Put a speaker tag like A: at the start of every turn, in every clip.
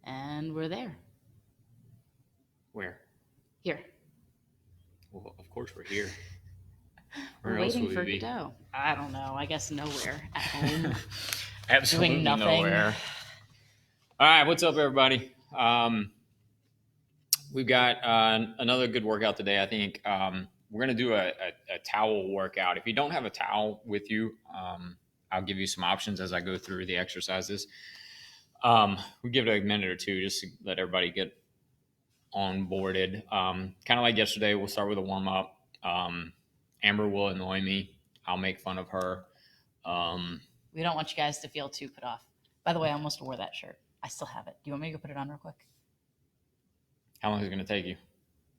A: And we're there.
B: Where?
A: Here.
B: Well, of course we're here.
A: We're waiting for Godot. I don't know. I guess nowhere. At home.
B: Absolutely
A: doing nothing.
B: nowhere. All right, what's up, everybody? We've got another good workout today. I think we're going to do a towel workout. If you don't have a towel with you, I'll give you some options as I go through the exercises. We'll give it a minute or two just to let everybody get onboarded. Kind of like yesterday, we'll start with a warm-up. Amber will annoy me. I'll make fun of her.
A: We don't want you guys to feel too put off. By the way, I almost wore that shirt. I still have it. Do you want me to go put it on real quick?
B: How long is it going to take you?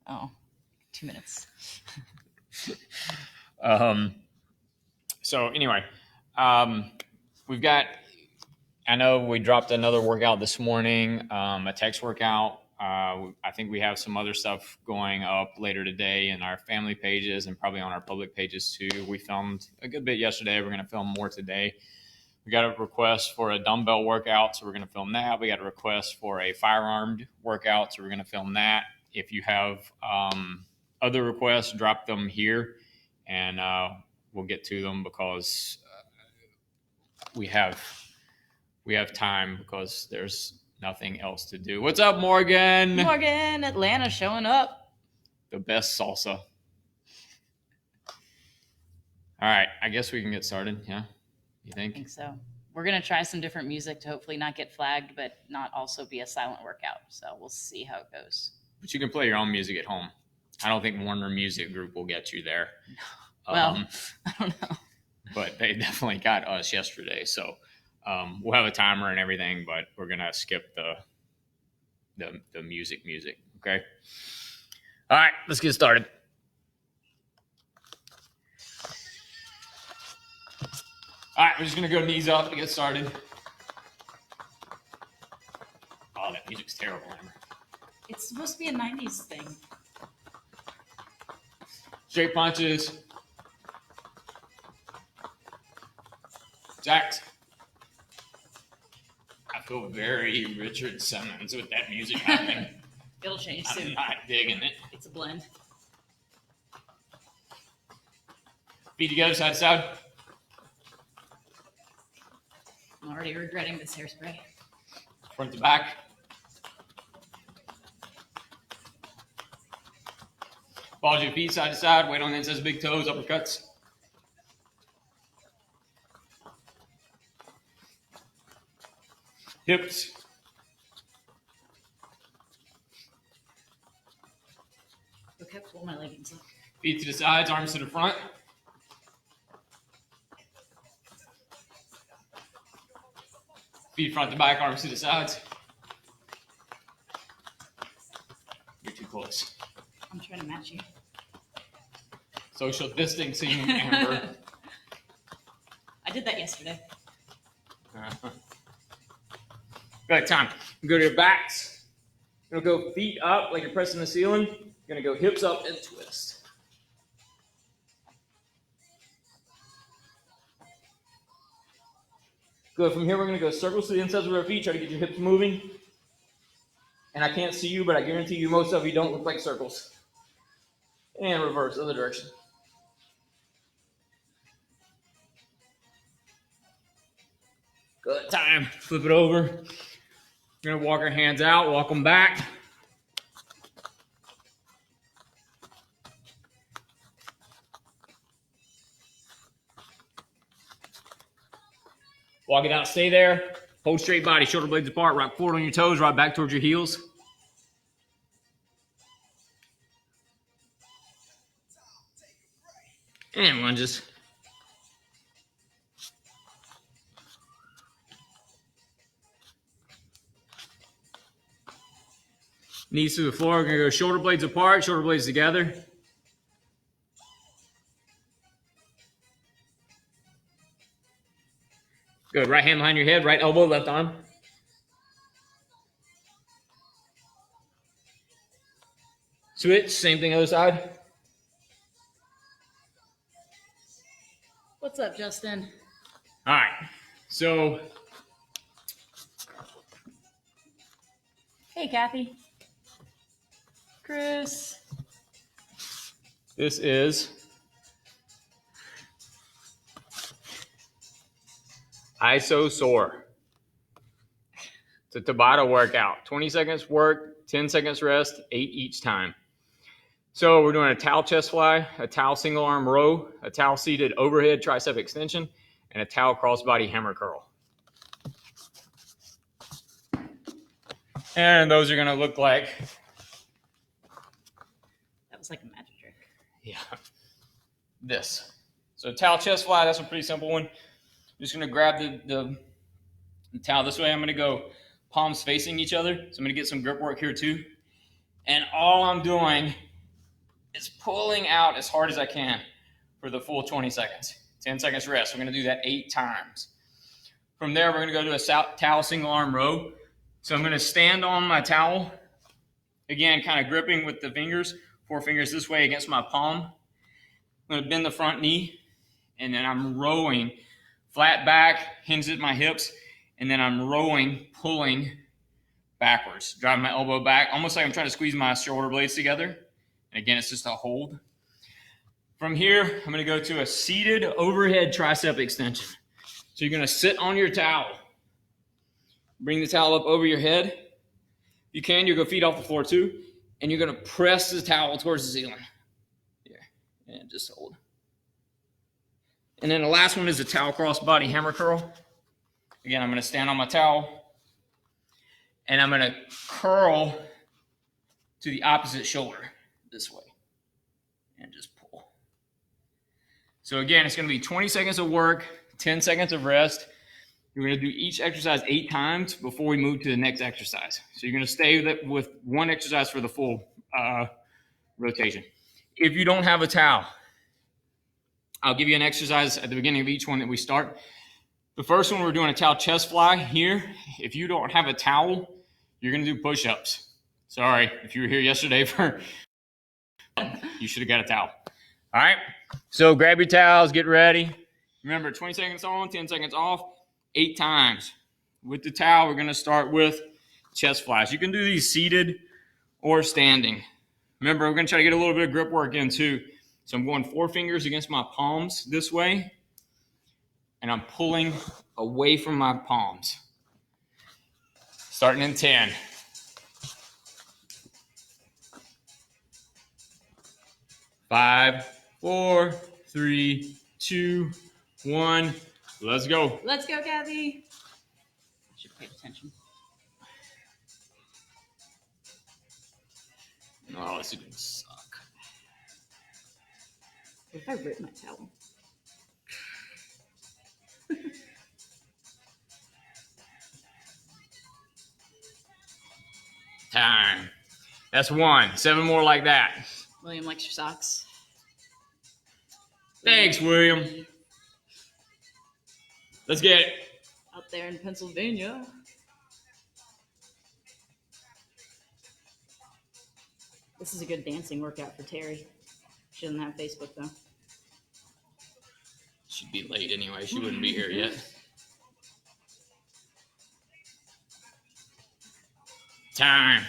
A: Oh, 2 minutes.
B: So anyway, we've got, I know we dropped another workout this morning, a text workout. I think we have some other stuff going up later today in our family pages and probably on our public pages too. We filmed a good bit yesterday. We're going to film more today. We got a request for a dumbbell workout, so we're going to film that. We got a request for a firearmed workout, so we're going to film that. If you have other requests, drop them here, and we'll get to them because we have time because there's nothing else to do. What's up, Morgan?
A: Morgan, Atlanta showing up.
B: The best salsa. All right, I guess we can get started, yeah? You think?
A: I think so. We're going to try some different music to hopefully not get flagged, but not also be a silent workout. So we'll see how it goes.
B: But you can play your own music at home. I don't think Warner Music Group will get you there.
A: Well, I don't know.
B: But they definitely got us yesterday. So we'll have a timer and everything, but we're going to skip the music, okay? All right, let's get started. All right, we're just going to go knees up to get started. Oh, that music's terrible, Amber.
A: It's supposed to be a 90s thing.
B: Straight punches. Jacks. I feel very Richard Simmons with that music happening.
A: It'll change soon.
B: I'm not digging it.
A: It's a blend.
B: Feet together, side to side.
A: I'm already regretting this hairspray.
B: Front to back. Balls your feet side to side. Weight on the inside of big toes, uppercuts. Hips.
A: Okay, pull my leggings up.
B: Feet to the sides, arms to the front. Feet front to back, arms to the sides. You're too close.
A: I'm trying to match you.
B: Social distancing, Amber.
A: I did that yesterday.
B: Good time. Go to your backs. You're going to go feet up like you're pressing the ceiling. You're going to go hips up and twist. Good. From here, we're going to go circles to the insides of our feet. Try to get your hips moving. And I can't see you, but I guarantee you most of you don't look like circles. And reverse, other direction. Good time. Flip it over. We're going to walk our hands out, walk them back. Walk it out, stay there. Hold straight body, shoulder blades apart, rock forward on your toes, right back towards your heels. And lunges. Knees to the floor. We're going to go shoulder blades apart, shoulder blades together. Good. Right hand behind your head, right elbow, left arm. Switch. Same thing, other side.
A: What's up, Justin?
B: All right. So,
A: Hey, Kathy. Chris.
B: this is iso-sore. It's a Tabata workout. 20 seconds work, 10 seconds rest, 8 each time. So we're doing a towel chest fly, a towel single arm row, a towel seated overhead tricep extension, and a towel crossbody hammer curl. And those are going to look like,
A: That was like a magic trick.
B: yeah, this. So towel chest fly, that's a pretty simple one. Just going to grab the towel this way. I'm going to go palms facing each other. So I'm going to get some grip work here too. And all I'm doing is pulling out as hard as I can for the full 20 seconds. 10 seconds rest. We're going to do that 8 times. From there, we're going to go to a towel single arm row. So I'm going to stand on my towel. Again, kind of gripping with the fingers, 4 fingers this way against my palm. I'm going to bend the front knee, and then I'm rowing flat back, hinge at my hips, and then I'm rowing, pulling backwards, driving my elbow back, almost like I'm trying to squeeze my shoulder blades together. And again, it's just a hold. From here, I'm going to go to a seated overhead tricep extension. So you're going to sit on your towel. Bring the towel up over your head. If you can, you'll go feet off the floor too. And you're going to press the towel towards the ceiling. Here. And just hold. And then the last one is a towel crossbody hammer curl. Again, I'm going to stand on my towel. And I'm going to curl to the opposite shoulder this way. And just pull. So again, it's going to be 20 seconds of work, 10 seconds of rest. You're going to do each exercise 8 times before we move to the next exercise. So you're going to stay with one exercise for the full rotation. If you don't have a towel, I'll give you an exercise at the beginning of each one that we start. The first one, we're doing a towel chest fly here. If you don't have a towel, you're going to do push-ups. Sorry, if you were here yesterday you should have got a towel. All right, so grab your towels, get ready. Remember, 20 seconds on, 10 seconds off, 8 times. With the towel, we're going to start with chest flies. You can do these seated or standing. Remember, we're going to try to get a little bit of grip work in too. So I'm going 4 fingers against my palms this way, and I'm pulling away from my palms. Starting in 10. 5, 4, 3, 2, 1. Let's go.
A: Let's go, Kathy. I should pay attention.
B: Oh, this is gonna suck.
A: What if I rip my towel?
B: Time. That's 1. 7 more like that.
A: William likes your socks.
B: Thanks, William. Let's get it.
A: Out there in Pennsylvania. This is a good dancing workout for Terry. She doesn't have Facebook, though.
B: She'd be late anyway. She wouldn't be here yet. Time.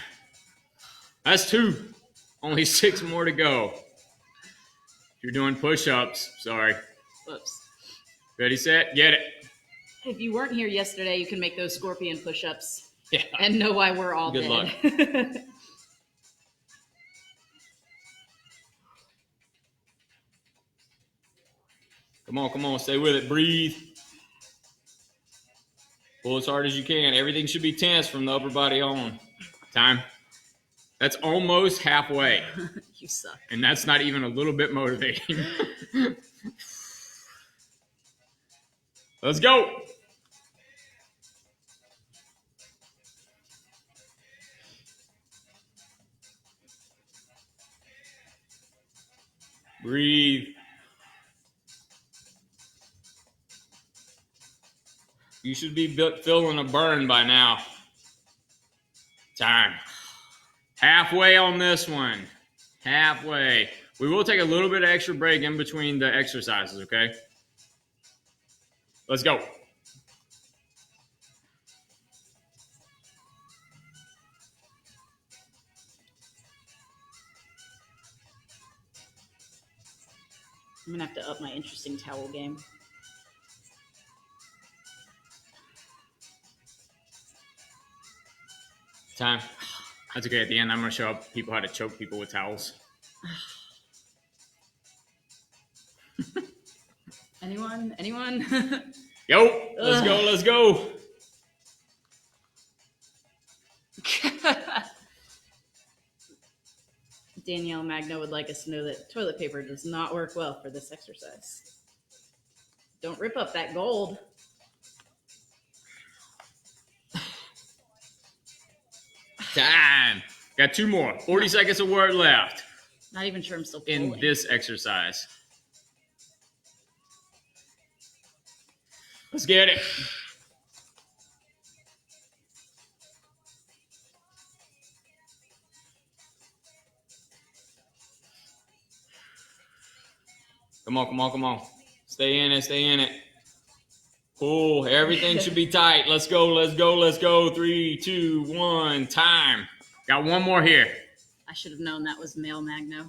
B: That's 2. Only 6 more to go. You're doing push-ups. Sorry.
A: Whoops.
B: Ready, set, get it.
A: If you weren't here yesterday, you can make those scorpion push-ups
B: Yeah.
A: and know why we're all
B: Good
A: dead.
B: luck. Come on, stay with it. Breathe. Pull as hard as you can. Everything should be tense from the upper body on. Time. That's almost halfway.
A: You suck.
B: And that's not even a little bit motivating. Let's go. Breathe. You should be feeling a burn by now. Time. Halfway on this one. Halfway. We will take a little bit of extra break in between the exercises, okay? Let's go.
A: I'm gonna have to up my interesting towel game.
B: Time. That's okay. At the end, I'm going to show people how to choke people with towels.
A: Anyone?
B: Yo, let's go, let's go.
A: Danielle Magno would like us to know that toilet paper does not work well for this exercise. Don't rip up that gold.
B: Time. Got 2 more. 40 seconds of work left
A: Not even sure I'm still pulling.
B: in this exercise. Let's get it. Come on, come on, come on. Stay in it, stay in it. Pull. Everything should be tight. Let's go, let's go, let's go. 3, 2, 1, time. Got 1 more here.
A: I should have known that was male Magno.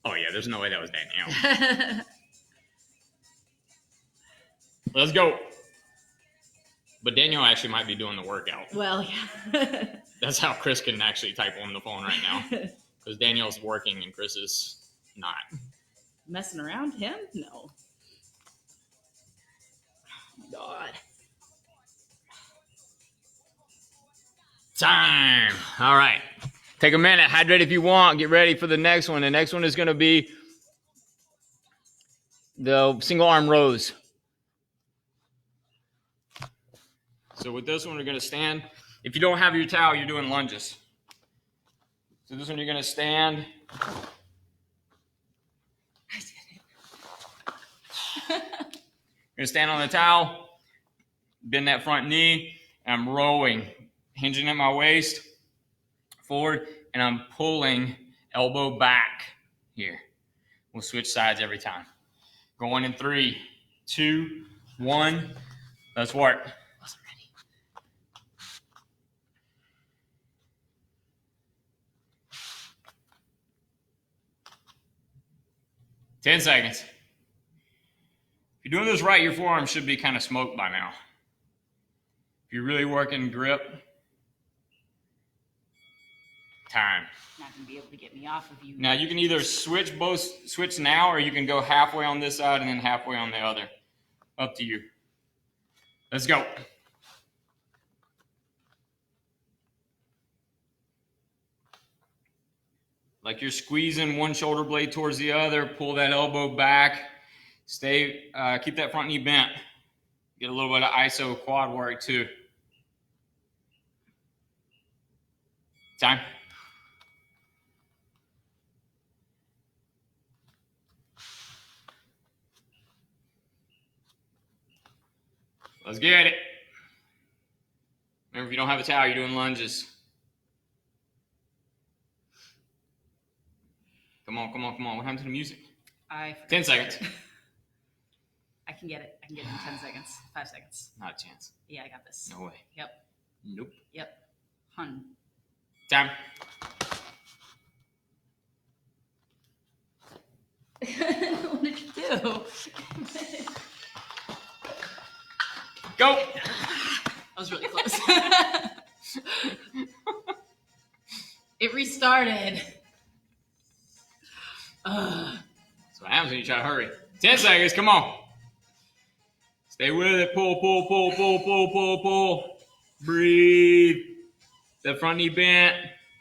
B: Oh, yeah, there's no way that was Danielle. Let's go. But Danielle actually might be doing the workout.
A: Well, yeah.
B: That's how Chris can actually type on the phone right now. Because Danielle's working and Chris is not.
A: Messing around him? No. Oh my God.
B: Time. All right. Take a minute. Hydrate if you want. Get ready for the next one. The next one is going to be the single arm rows. So with this one, we're going to stand. If you don't have your towel, you're doing lunges. So this one, you're going to stand. You're going to stand on the towel, bend that front knee, and I'm rowing, hinging at my waist forward, and I'm pulling elbow back here. We'll switch sides every time. Going in 3, 2, 1. Let's work.
A: Wasn't ready.
B: 10 seconds. If you're doing this right, your forearm should be kind of smoked by now. If you're really working grip, time.
A: Not gonna be able to get me off of you.
B: Now you can either switch now, or you can go halfway on this side and then halfway on the other. Up to you. Let's go. Like you're squeezing one shoulder blade towards the other, pull that elbow back. Stay, keep that front knee bent. Get a little bit of iso quad work too. Time. Let's get it. Remember, if you don't have a towel, you're doing lunges. Come on, come on, come on. What happened to the music? 10 seconds.
A: I can get it. I can get it in 10 seconds. 5 seconds.
B: Not a chance.
A: Yeah, I got this.
B: No way.
A: Yep.
B: Nope.
A: Yep. Hun.
B: Time.
A: What did you do?
B: Go.
A: That was really close. It restarted.
B: So what happens when you try to hurry? 10 seconds. Come on. Stay with it. Pull, pull, pull, pull, pull, pull, pull. Breathe. That front knee bent.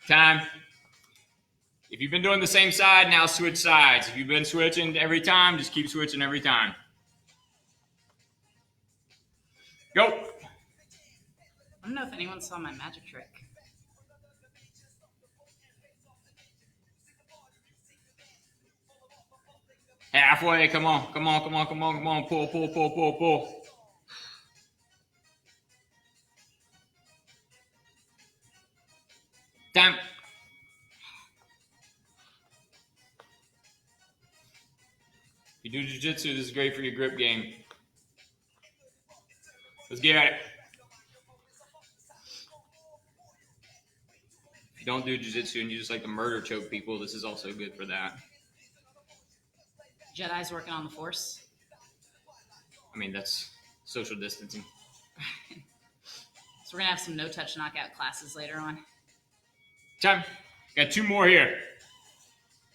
B: Time. If you've been doing the same side, now switch sides. If you've been switching every time, just keep switching every time. Go.
A: I don't know if anyone saw my magic trick.
B: Halfway. Come on. Come on. Come on. Come on. Come on. Pull, pull, pull, pull, pull. Time. If you do jiu-jitsu, this is great for your grip game. Let's get it. If you don't do jiu-jitsu and you just like to murder choke people, this is also good for that.
A: Jedi's working on the Force.
B: I mean, that's social distancing.
A: So we're gonna have some no-touch knockout classes later on.
B: Time. Got 2 more here.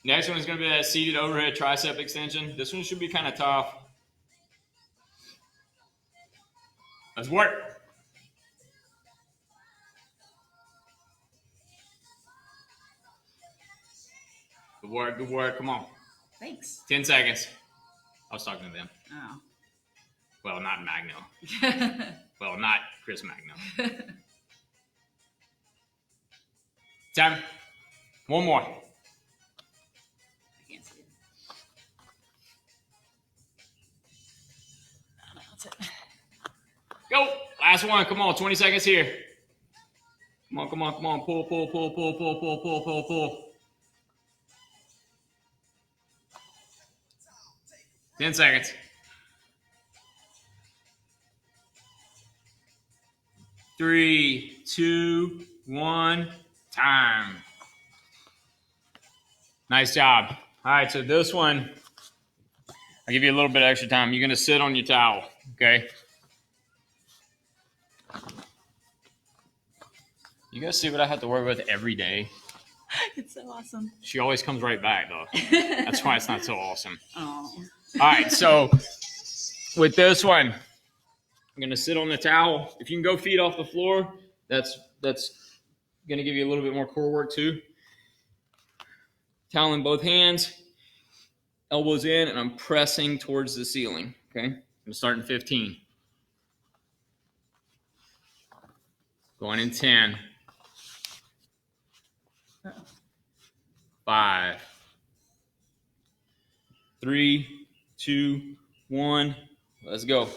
B: Next one is going to be that seated overhead tricep extension. This one should be kind of tough. Let's work. Good work, good work. Come on.
A: Thanks.
B: 10 seconds. I was talking to them.
A: Oh.
B: Well, not Magno. Well, not Chris Magno. Time. 1 more.
A: I can't see it. Oh, no, that's it.
B: Go. Last one. Come on. 20 seconds here. Come on, come on, come on. Pull, pull, pull, pull, pull, pull, pull, pull, pull. 10 seconds. 3, 2, 1. Time. Nice job. All right, so this one, I'll give you a little bit of extra time. You're going to sit on your towel, okay? You guys see what I have to work with every day?
A: It's so awesome.
B: She always comes right back, though. That's why it's not so awesome.
A: Oh.
B: All right, so with this one, I'm going to sit on the towel. If you can go feet off the floor, that's going to give you a little bit more core work too. Towel in both hands, elbows in, and I'm pressing towards the ceiling, okay? I'm going to start in 15. Going in 10. 5. 3, 2, 1. Let's go.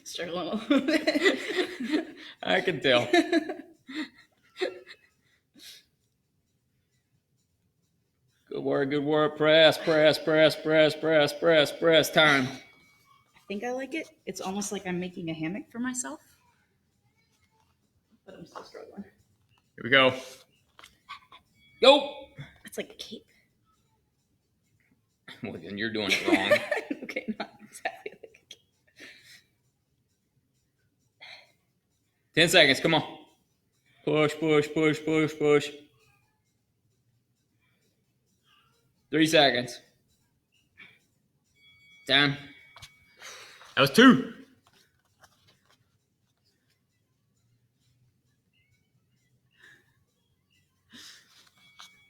A: Struggling a little bit.
B: I can tell. Good work, good work. Press, press, press, press, press, press, press. Time.
A: I think I like it. It's almost like I'm making a hammock for myself. But I'm still struggling.
B: Here we go. Go.
A: It's like a cape.
B: Well, then you're doing it wrong.
A: Okay, not exactly like a cape.
B: 10 seconds. Come on. Push, push, push, push, push. 3 seconds. Time. That was 2.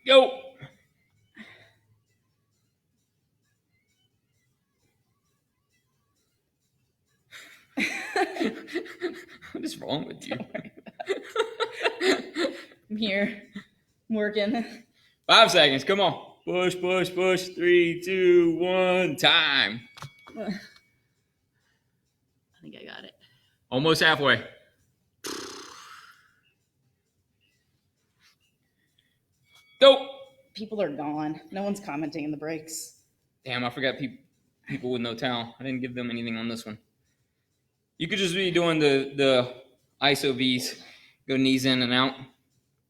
B: Go. What is wrong with you?
A: I'm here. I'm working.
B: 5 seconds. Come on. Push, push, push. 3, 2, 1. Time.
A: I think I got it.
B: Almost halfway. Go.
A: People are gone. No one's commenting in the breaks.
B: Damn, I forgot people with no towel. I didn't give them anything on this one. You could just be doing the ISO Vs. Go knees in and out.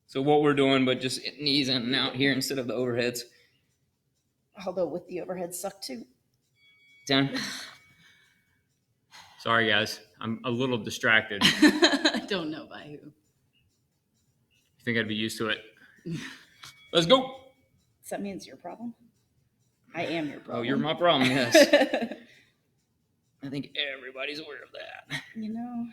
B: So what we're doing, but just knees in and out here instead of the overheads.
A: Although with the overhead suck too.
B: Down. Sorry, guys. I'm a little distracted.
A: I don't know by who.
B: You think I'd be used to it? Let's go.
A: Does that mean it's your problem? I am your problem.
B: Oh, you're my problem, yes. I think everybody's aware of that.
A: You know.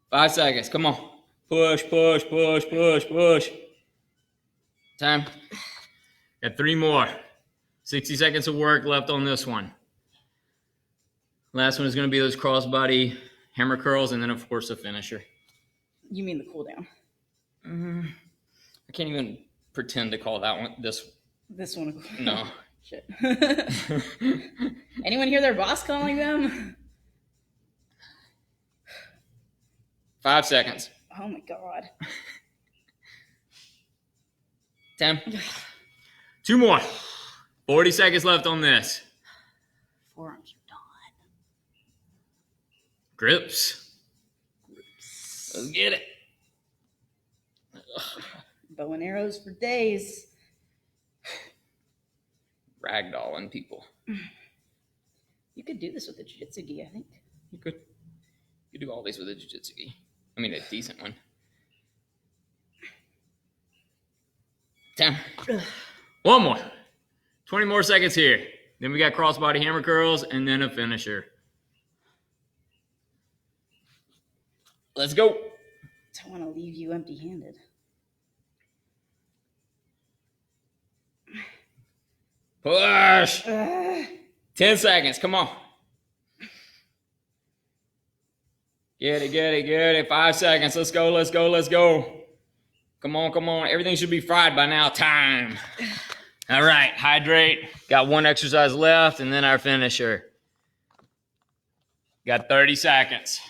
B: Five seconds. Come on. Push, push, push, push, push. Time. Got 3 more. 60 seconds of work left on this one. Last one is going to be those crossbody hammer curls, and then, of course, the finisher.
A: You mean the cool down?
B: I can't even pretend to call that one this.
A: This one.
B: No.
A: Shit. Anyone hear their boss calling them?
B: 5 seconds.
A: Oh my God.
B: 10. 2 more. 40 seconds left on this.
A: Forearms are done.
B: Grips. Let's get it.
A: Bow and arrows for days.
B: Ragdolling people.
A: You could do this with a jiu-jitsu gi, I think.
B: You could do all these with a jiu-jitsu gi. I mean, a decent one. 10. One more. 20 more seconds here. Then we got crossbody hammer curls and then a finisher. Let's go.
A: Don't want to leave you empty-handed.
B: Push. 10 seconds. Come on. Get it. 5 seconds. Let's go. Come on. Everything should be fried by now. Time. All right. Hydrate. Got one exercise left and then our finisher. Got 30 seconds.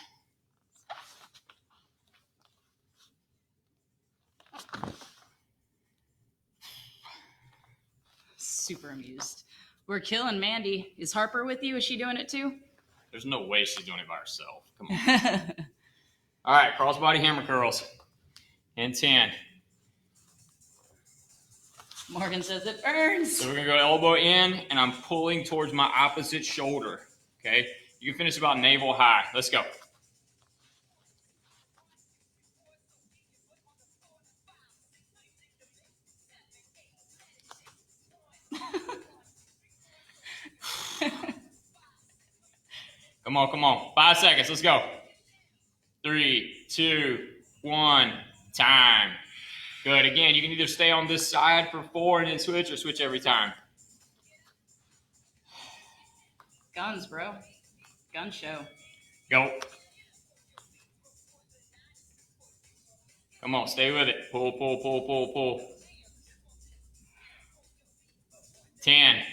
A: Super amused. We're killing Mandy. Is Harper with you? Is she doing it too?
B: There's no way she's doing it by herself. Come on. All right, crossbody hammer curls. In 10.
A: Morgan says it burns.
B: So we're going to go elbow in, and I'm pulling towards my opposite shoulder. Okay? You can finish about navel high. Let's go. Come on. 5 seconds. Let's go. 3, 2, 1. Time. Good. Again, you can either stay on this side for 4 and then switch, or switch every time.
A: Guns, bro. Gun show.
B: Go. Come on. Stay with it. Pull. 10.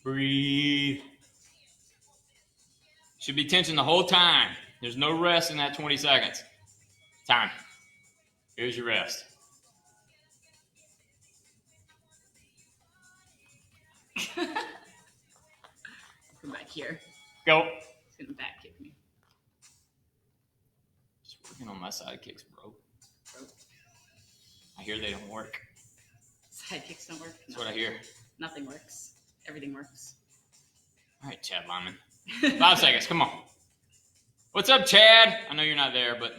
B: Breathe. Should be tension the whole time. There's no rest in that 20 seconds. Time. Here's your rest.
A: Come back here.
B: Go.
A: He's gonna back kick me.
B: Just working on my side kicks, bro. I hear they don't work.
A: Side kicks don't work.
B: That's what I hear.
A: Nothing works. Everything works.
B: All right, Chad Lyman. 5 seconds. Come on. What's up, Chad? I know you're not there, but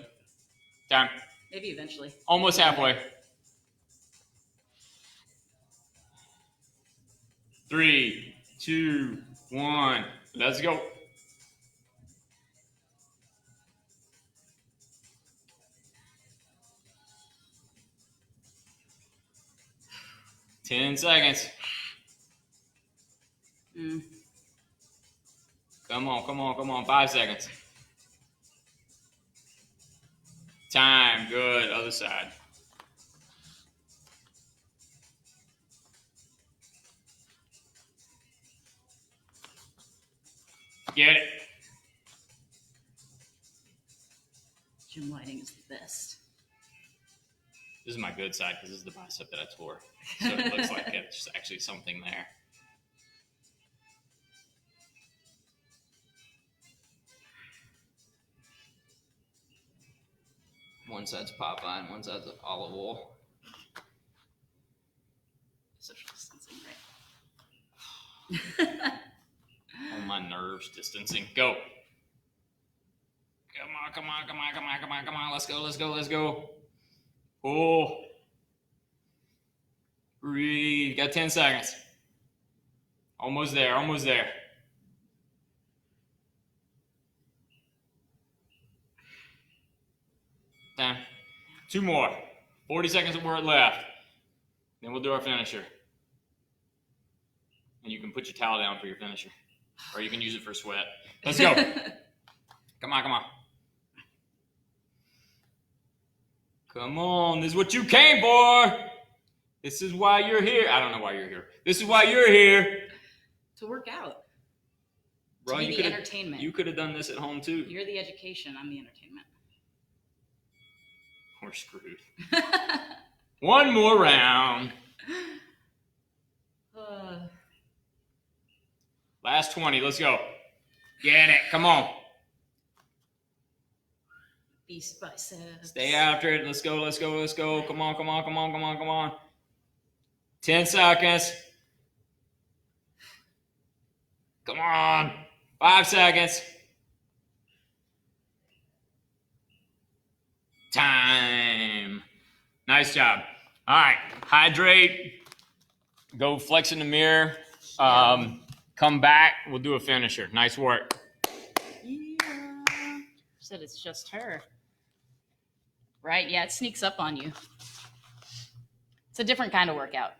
B: time.
A: Maybe eventually.
B: Almost halfway. 3, 2, 1. Let's go. Ten seconds. Come on. 5 seconds. Time. Good. Other side. Get it.
A: Gym lighting is the best.
B: This is my good side because this is the bicep that I tore. So it looks like it's actually something there. One side's Popeye and one side's olive oil.
A: Social distancing, right?
B: On my nerves, distancing. Go. Come on. Let's go. Pull. Breathe. Got 10 seconds. Almost there. Time. 2 more. 40 seconds of work left. Then we'll do our finisher. And you can put your towel down for your finisher. Or you can use it for sweat. Let's go. Come on. Come on. This is what you came for. This is why you're here. I don't know why you're here. This is why you're here.
A: To work out.
B: Bro,
A: to be the entertainment.
B: You could have done this at home too.
A: You're the education. I'm the entertainment.
B: We're screwed. One more round. Last 20. Let's go. Get it. Come on.
A: Beast biceps.
B: Stay after it. Let's go. Let's go. Let's go. Come on. Come on. Come on. Come on. Come on. 10 seconds. Come on. 5 seconds. Time. Nice job. All right. Hydrate. Go flex in the mirror. Come back. We'll do a finisher. Nice work.
A: Yeah. Said it's just her. Right? Yeah, it sneaks up on you. It's a different kind of workout.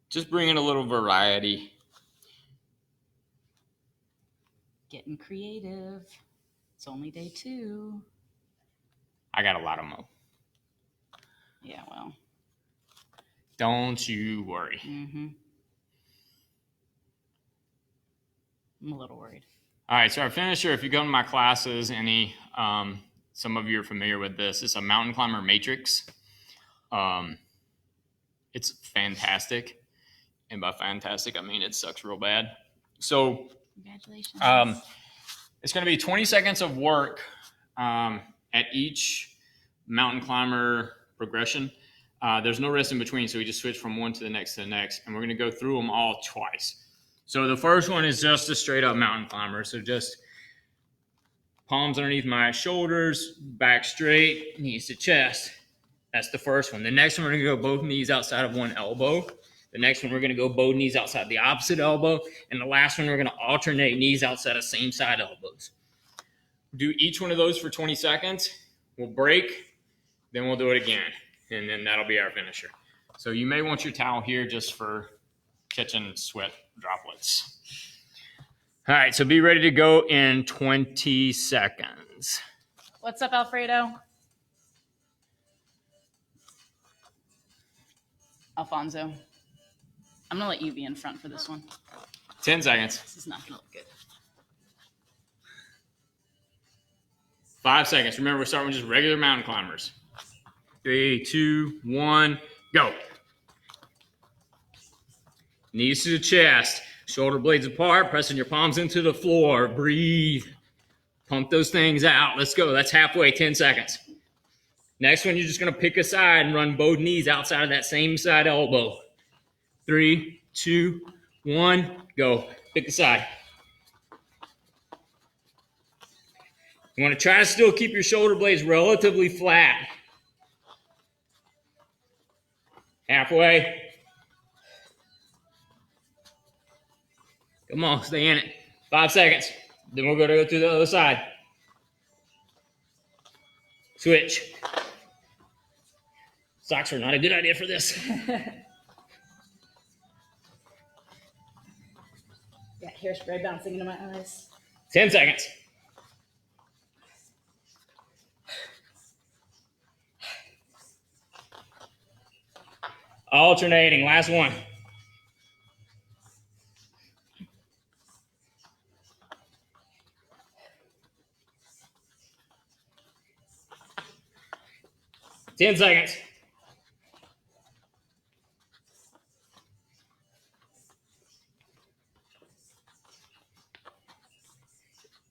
B: Just bring in a little variety.
A: Getting creative. It's only day 2.
B: I got a lot of mo.
A: Yeah, well.
B: Don't you worry.
A: Mm-hmm. I'm a little worried.
B: All right, so our finisher, if you go to my classes, some of you are familiar with this. It's a mountain climber matrix. It's fantastic. And by fantastic, I mean it sucks real bad. So
A: congratulations.
B: It's going to be 20 seconds of work at each mountain climber progression. There's no rest in between, so we just switch from one to the next, and we're going to go through them all twice. So the first one is just a straight up mountain climber. So just palms underneath my shoulders, back straight, knees to chest. That's the first one. The next one, we're going to go both knees outside of one elbow. The next one, we're going to go both knees outside the opposite elbow. And the last one, we're going to alternate knees outside of same side elbows. Do each one of those for 20 seconds. We'll break, then we'll do it again. And then that'll be our finisher. So you may want your towel here just for catching sweat droplets. All right, so be ready to go in 20 seconds.
A: What's up, Alfredo? Alfonso. I'm going to let you be in front for this one.
B: 10 seconds.
A: This is not going to look good.
B: 5 seconds. Remember, we're starting with just regular mountain climbers. 3, 2, 1, go. Knees to the chest, shoulder blades apart, pressing your palms into the floor. Breathe. Pump those things out. Let's go. That's halfway, 10 seconds. Next one, you're just going to pick a side and run both knees outside of that same side elbow. 3, 2, 1, go. Pick a side. You want to try to still keep your shoulder blades relatively flat. Halfway. Come on, stay in it. 5 seconds. Then we'll go to the other side. Switch. Socks are not a good idea for this.
A: Got hairspray bouncing into my eyes.
B: 10 seconds. Alternating. Last one. Ten seconds.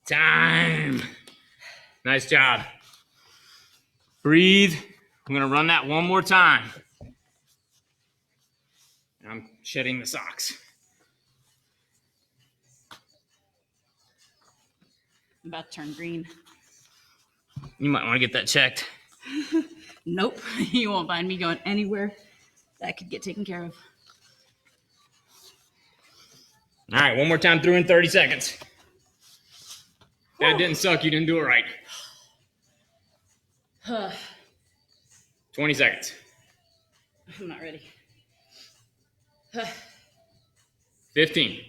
B: Time. Nice job. Breathe. I'm going to run that one more time. I'm shedding the socks.
A: I'm about to turn green.
B: You might want to get that checked.
A: Nope. You won't find me going anywhere. That could get taken care of.
B: All right, one more time through in 30 seconds. That didn't suck. You didn't do it right. 20 seconds.
A: I'm not ready.
B: 15.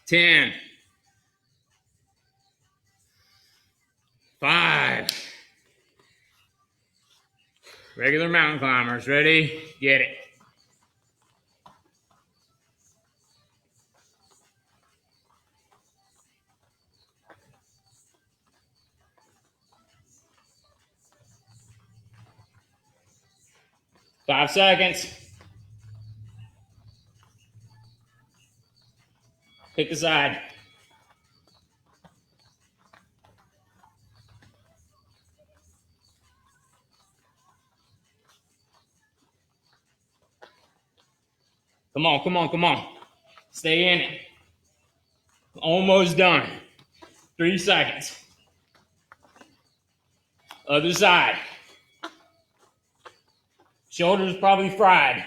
B: 10. 5. Regular mountain climbers. Ready? Get it. 5 seconds. Pick the side. Come on, come on, come on. Stay in it. Almost done. 3 seconds. Other side. Shoulders probably fried.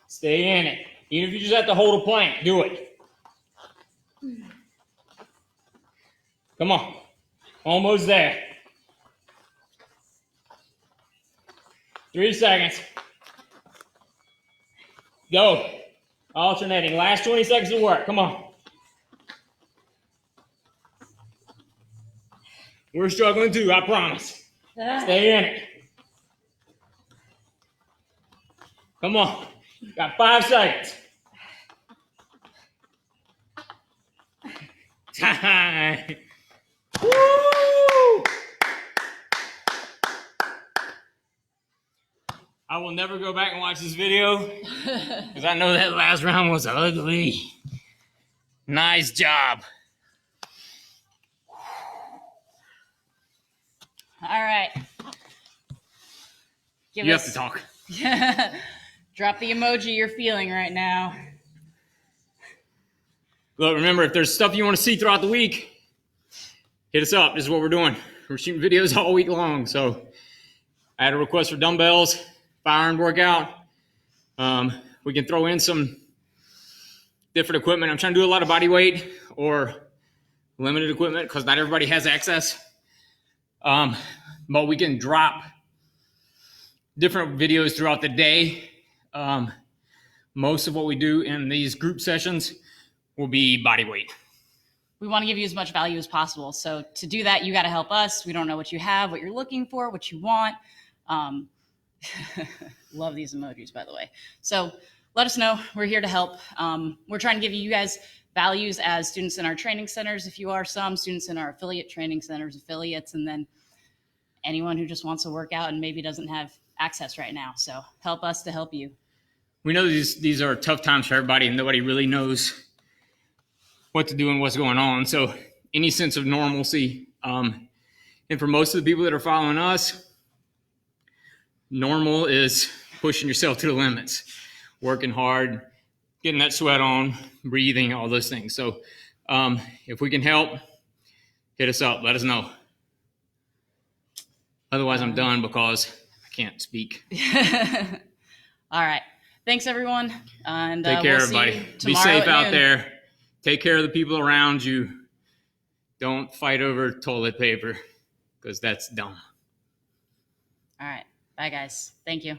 B: Stay in it. Even if you just have to hold a plank, do it. Come on. Almost there. 3 seconds. Go. Alternating. Last 20 seconds of work. Come on. We're struggling too, I promise. Stay in it. Come on. Got 5 seconds. Time. Woo! I will never go back and watch this video because I know that last round was ugly. Nice job.
A: All right.
B: You have to talk.
A: Drop the emoji you're feeling right now.
B: Look, remember, if there's stuff you want to see throughout the week, hit us up. This is what we're doing. We're shooting videos all week long. So I had a request for dumbbells, fire and workout. We can throw in some different equipment. I'm trying to do a lot of body weight or limited equipment because not everybody has access. But we can drop different videos throughout the day. Most of what we do in these group sessions will be body weight.
A: We want to give you as much value as possible. So to do that, you got to help us. We don't know what you have, what you're looking for, what you want. Love these emojis, by the way. So let us know. We're here to help. We're trying to give you guys values as students in our training centers, if you are some, students in our affiliate training centers, affiliates, and then anyone who just wants to work out and maybe doesn't have access right now. So help us to help you.
B: We know these are tough times for everybody and nobody really knows what to do and what's going on. So any sense of normalcy. And for most of the people that are following us, normal is pushing yourself to the limits, working hard, getting that sweat on, breathing, all those things. So if we can help, hit us up. Let us know. Otherwise, I'm done because I can't speak.
A: All right. Thanks, everyone. And
B: take care,
A: we'll
B: everybody.
A: See
B: Be
A: you
B: safe
A: at
B: out
A: noon.
B: there. Take care of the people around you. Don't fight over toilet paper because that's dumb.
A: All right. Bye, guys. Thank you.